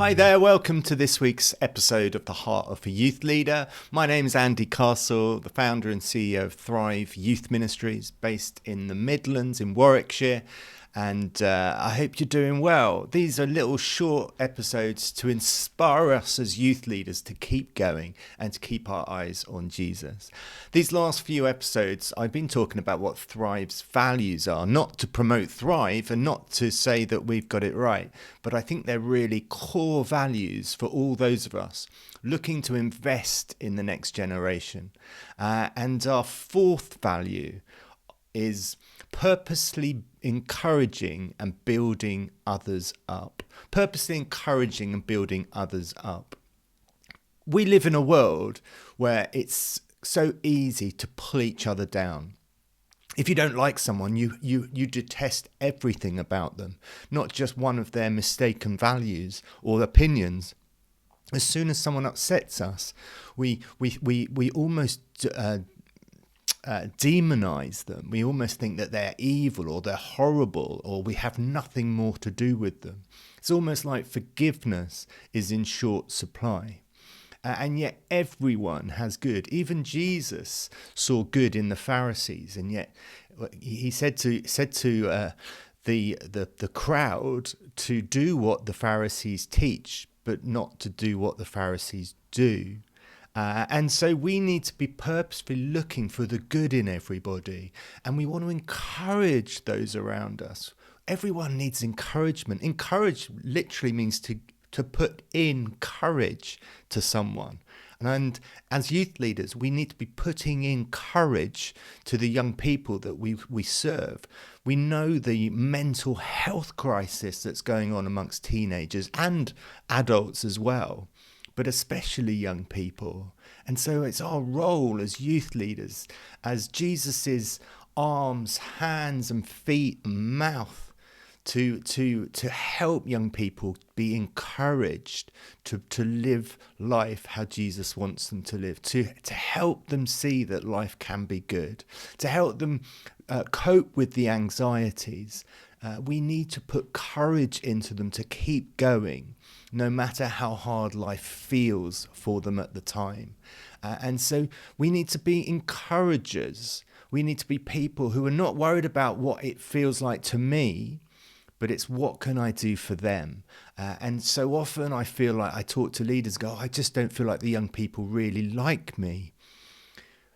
Hi there, welcome to this week's episode of The Heart of a Youth Leader. My name is Andy Castle, the founder and CEO of Thrive Youth Ministries, based in the Midlands in Warwickshire, and I hope you're doing well. These are little short episodes to inspire us as youth leaders to keep going and to keep our eyes on Jesus. These last few episodes, I've been talking about what Thrive's values are, not to promote Thrive and not to say that we've got it right, but I think they're really core values for all those of us looking to invest in the next generation. And our fourth value is purposely encouraging and building others up. Purposely encouraging and building others up. We live in a world where it's so easy to pull each other down. If you don't like someone, you detest everything about them, not just one of their mistaken values or opinions. As soon as someone upsets us, we almost demonize them. We almost think that they're evil or they're horrible or we have nothing more to do with them. It's almost like forgiveness is in short supply. And yet everyone has good. Even Jesus saw good in the Pharisees, and yet he said to the crowd to do what the Pharisees teach, but not to do what the Pharisees do. And so we need to be purposefully looking for the good in everybody, and we want to encourage those around us. Everyone needs encouragement. Encourage literally means to put in courage to someone. And as youth leaders, we need to be putting in courage to the young people that we serve. We know the mental health crisis that's going on amongst teenagers and adults as well, but especially young people. And so it's our role as youth leaders, as Jesus's arms, hands and feet and mouth, to help young people be encouraged to live life how Jesus wants them to live, to help them see that life can be good, to help them cope with the anxieties. We need to put courage into them to keep going, no matter how hard life feels for them at the time. And so we need to be encouragers. We need to be people who are not worried about what it feels like to me, but it's what can I do for them? And so often I feel like I talk to leaders, I just don't feel like the young people really like me.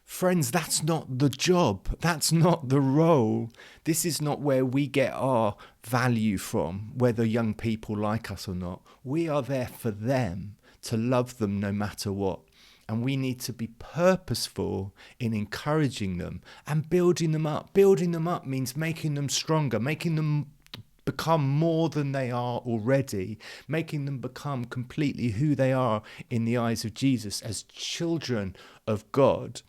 Friends, that's not the job. That's not the role. This is not where we get our value from, whether young people like us or not. We are there for them, to love them no matter what. And we need to be purposeful in encouraging them and building them up. Building them up means making them stronger, making them become more than they are already, making them become completely who they are in the eyes of Jesus as children of God.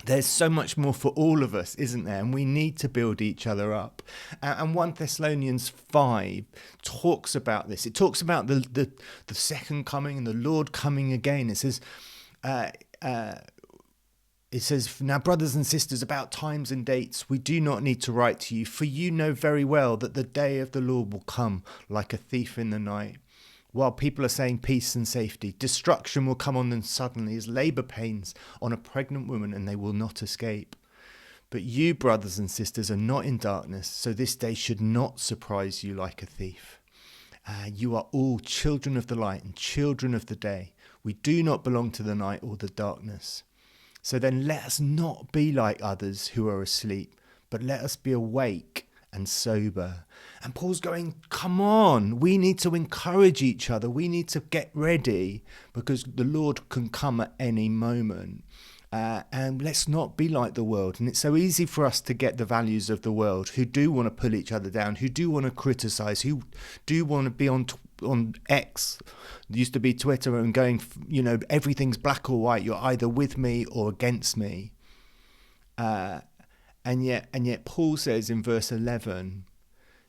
There's so much more for all of us, isn't there? And we need to build each other up. And 1 Thessalonians 5 talks about this. It talks about the second coming and the Lord coming again. It says, now, brothers and sisters, about times and dates, we do not need to write to you, for you know very well that the day of the Lord will come like a thief in the night. While people are saying peace and safety, destruction will come on them suddenly as labour pains on a pregnant woman, and they will not escape. But you, brothers and sisters, are not in darkness, so this day should not surprise you like a thief. You are all children of the light and children of the day. We do not belong to the night or the darkness. So then let us not be like others who are asleep, but let us be awake and sober. And Paul's going, come on, we need to encourage each other. We need to get ready because the Lord can come at any moment. And let's not be like the world. And it's so easy for us to get the values of the world, who do want to pull each other down, who do want to criticize, who do want to be on X, used to be Twitter, and going, everything's black or white. You're either with me or against me. And yet Paul says in verse 11,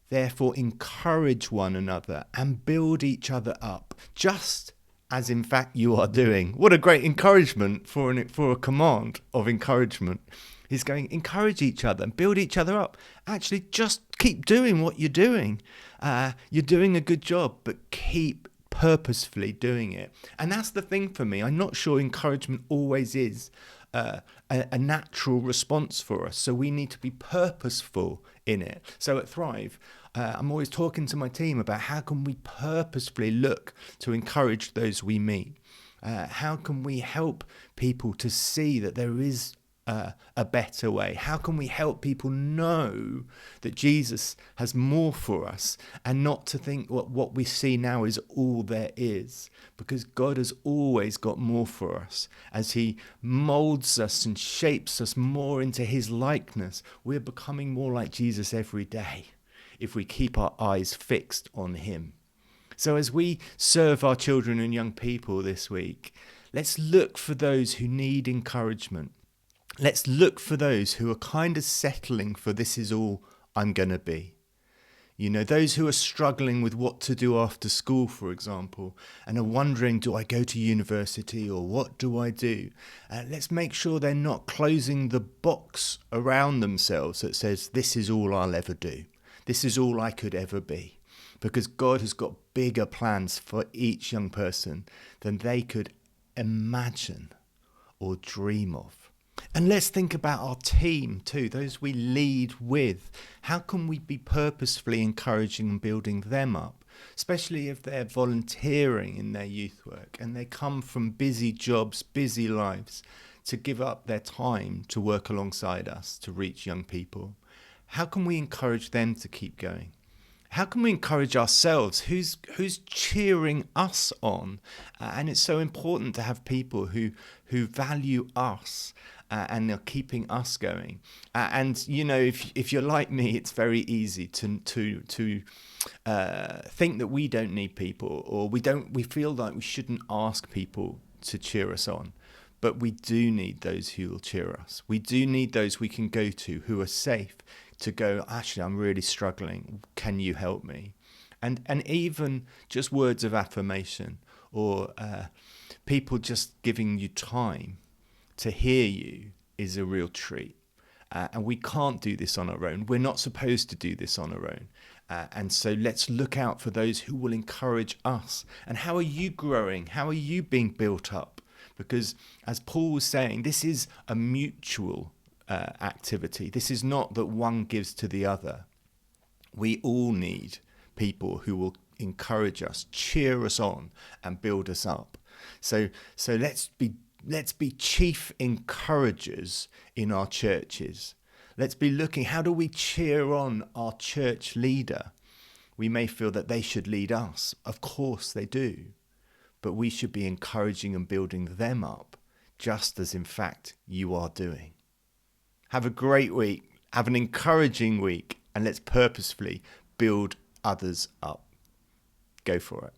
therefore encourage one another and build each other up, just as in fact you are doing. What a great encouragement for a command of encouragement. He's going, encourage each other and build each other up. Actually, just keep doing what you're doing. You're doing a good job, but keep purposefully doing it. And that's the thing for me. I'm not sure encouragement always is a natural response for us. So we need to be purposeful in it. So at Thrive, I'm always talking to my team about how can we purposefully look to encourage those we meet. How can we help people to see that there is a better way? How can we help people know that Jesus has more for us and not to think what we see now is all there is? Because God has always got more for us. As he molds us and shapes us more into his likeness, we're becoming more like Jesus every day if we keep our eyes fixed on him. So as we serve our children and young people this week, let's look for those who need encouragement. Let's look for those who are kind of settling for this is all I'm going to be. You know, those who are struggling with what to do after school, for example, and are wondering, do I go to university or what do I do? Let's make sure they're not closing the box around themselves that says, this is all I'll ever do. This is all I could ever be. Because God has got bigger plans for each young person than they could imagine or dream of. And let's think about our team too, those we lead with. How can we be purposefully encouraging and building them up, especially if they're volunteering in their youth work and they come from busy jobs, busy lives, to give up their time to work alongside us to reach young people? How can we encourage them to keep going? How can we encourage ourselves? Who's cheering us on? And it's so important to have people who value us and are keeping us going. And you know, if you're like me, it's very easy to think that we don't need people, or we feel like we shouldn't ask people to cheer us on. But we do need those who will cheer us. We do need those we can go to who are safe to go, actually, I'm really struggling. Can you help me? And even just words of affirmation, or people just giving you time to hear you is a real treat. And we can't do this on our own. We're not supposed to do this on our own. And so let's look out for those who will encourage us. And how are you growing? How are you being built up? Because as Paul was saying, this is a mutual activity. This is not that one gives to the other. We all need people who will encourage us, cheer us on, and build us up. So let's be chief encouragers in our churches. Let's be looking, how do we cheer on our church leader? We may feel that they should lead us. Of course they do. But we should be encouraging and building them up, just as in fact you are doing. Have a great week. Have an encouraging week. And let's purposefully build others up. Go for it.